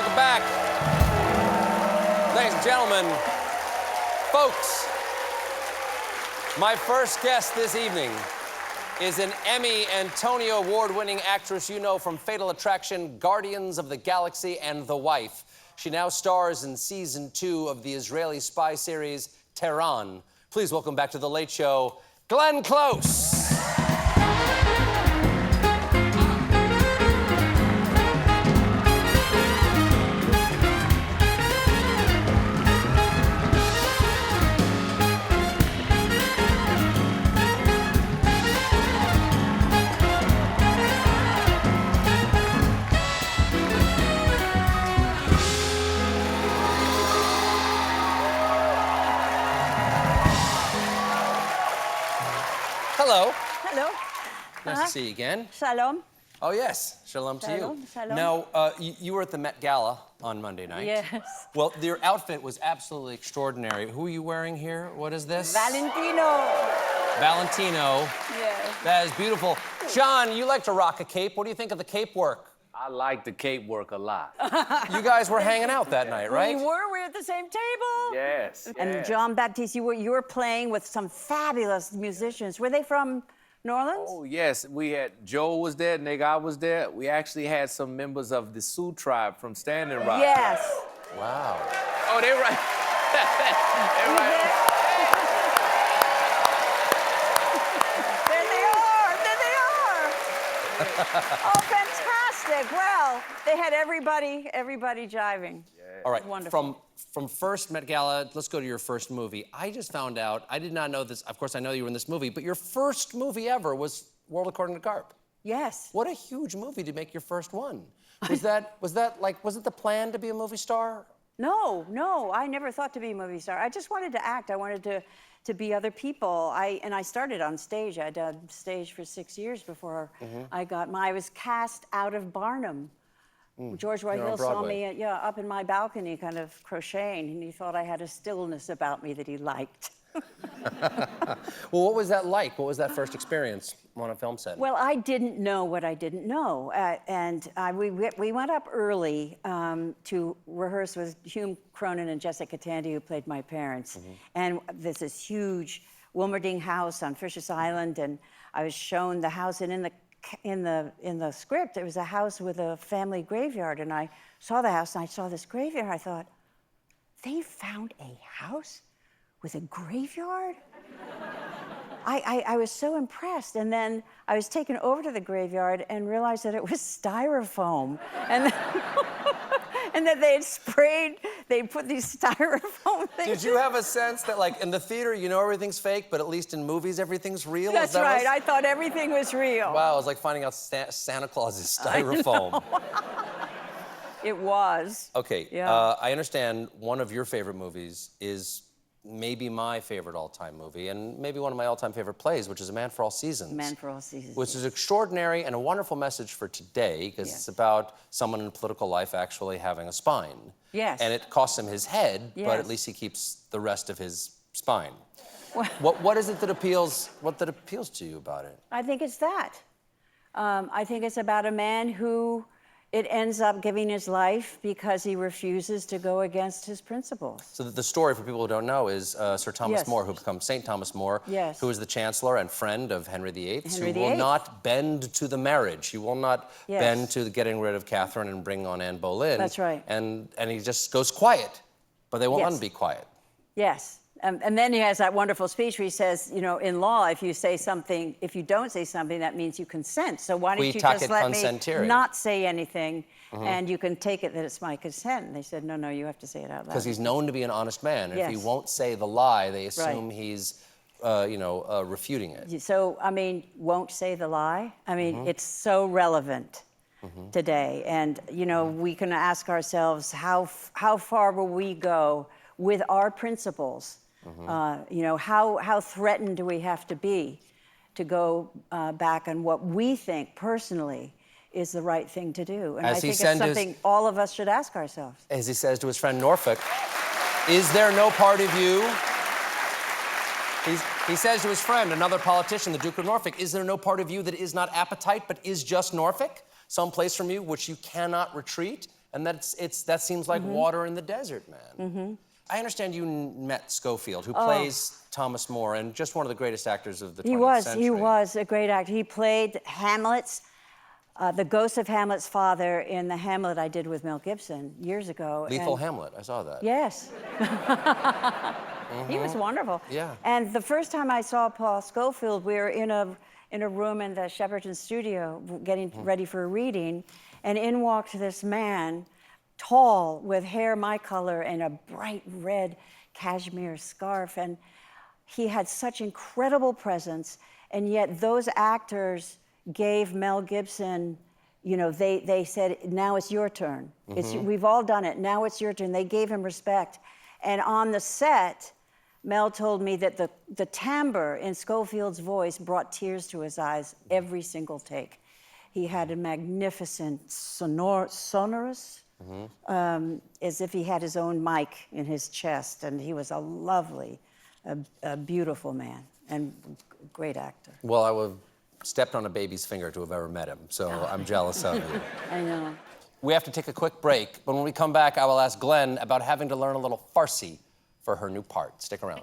Welcome back. Ladies and gentlemen, folks, my first guest this evening is an Emmy and Tony Award-winning actress you know from Fatal Attraction, Guardians of the Galaxy, and The Wife. She now stars in season 2 of the Israeli spy series, Tehran. Please welcome back to The Late Show, Glenn Close. Hello. Hello. Nice to see you again. Shalom. Oh, yes. Shalom to you. Shalom. Now, you were at the Met Gala on Monday night. Yes. Well, your outfit was absolutely extraordinary. Who are you wearing here? What is this? Valentino. Valentino. Yes. That is beautiful. John, you like to rock a cape. What do you think of the cape work? I like the cape work a lot. You guys were hanging out that night, right? We were at the same table. Yes. And yes. John Baptiste, you were playing with some fabulous musicians. Were they from New Orleans? Oh, yes. We had Joe was there, Nigga was there. We actually had some members of the Sioux tribe from Standing Rock. Yes. Wow. Oh, they're right. They're right. There they are. Oh, fantastic. Well, they had everybody jiving. All right, Wonderful. from first Met Gala, let's go to your first movie. I just found out, I did not know this, of course I know you were in this movie, but your first movie ever was World According to Garp. Yes. What a huge movie to make your first one. Was it the plan to be a movie star? No, I never thought to be a movie star. I just wanted to act. I wanted to be other people. I started on stage. I did stage for 6 years before I was cast out of Barnum. George Roy Hill saw me up in my balcony kind of crocheting, and he thought I had a stillness about me that he liked. Well, what was that like? What was that first experience on a film set? Well, I didn't know what I didn't know. We went up early to rehearse with Hume Cronin and Jessica Tandy, who played my parents. And there's this huge Wilmerding house on Fisher's Island, and I was shown the house, and in the script, it was a house with a family graveyard, and I saw the house, and I saw this graveyard. I thought, they found a house with a graveyard? I was so impressed, and then I was taken over to the graveyard and realized that it was styrofoam, and and that they'd put these styrofoam things. Did you have a sense that, like, in the theater, you know everything's fake, but at least in movies, everything's real? That's right. I thought everything was real. Wow, it was like finding out Santa Claus is styrofoam. It was. Okay, Yeah. I understand one of your favorite movies is maybe my favorite all-time movie, and maybe one of my all-time favorite plays, which is A Man for All Seasons. Man for All Seasons. Which is extraordinary and a wonderful message for today, because it's about someone in political life actually having a spine. Yes. And it costs him his head, but Yes. at least he keeps the rest of his spine. Well, What is it that appeals to you about it? I think it's that. I think it's about a man who it ends up giving his life because he refuses to go against his principles. So the story, for people who don't know, is Sir Thomas Yes. More, who becomes St. Thomas More, Yes. who is the Chancellor and friend of Henry VIII, Henry who will VIII. not bend to the marriage. He will not Yes. bend to getting rid of Catherine and bring on Anne Boleyn. That's right. And he just goes quiet, but they won't let Yes. him be quiet. Yes. And then he has that wonderful speech where he says, you know, in law, if you don't say something, that means you consent. So why don't you just let me not say anything, and you can take it that it's my consent? And they said, no, you have to say it out loud. Because he's known to be an honest man. And if he Yes. won't say the lie, they assume Right. he's, refuting it. So, I mean, won't say the lie. I mean, it's so relevant today. And, you know, we can ask ourselves, how far will we go with our principles? You know, how threatened do we have to be to go back on what we think personally is the right thing to do? And I think it's something all of us should ask ourselves. As he says to his friend Norfolk, is there no part of you? He says to his friend, another politician, the Duke of Norfolk, is there no part of you that is not appetite but is just Norfolk? Some place from you which you cannot retreat? And that seems like water in the desert, man. I understand you met Schofield, who plays Thomas More, and just one of the greatest actors of the 20th century. He was a great actor. He played Hamlet's, the ghost of Hamlet's father in the Hamlet I did with Mel Gibson years ago. Lethal Hamlet, I saw that. Yes. He was wonderful. Yeah. And the first time I saw Paul Schofield, we were in a room in the Shepperton studio getting ready for a reading, and in walked this man, tall, with hair my color and a bright red cashmere scarf. And he had such incredible presence, and yet those actors gave Mel Gibson, you know, they said, now it's your turn. We've all done it, now it's your turn. They gave him respect. And on the set, Mel told me that the timbre in Schofield's voice brought tears to his eyes every single take. He had a magnificent sonorous, as if he had his own mic in his chest, and he was a lovely, a beautiful man, and great actor. Well, I would have stepped on a baby's finger to have ever met him, so I'm jealous of you. I know. We have to take a quick break, but when we come back, I will ask Glenn about having to learn a little Farsi for her new part. Stick around.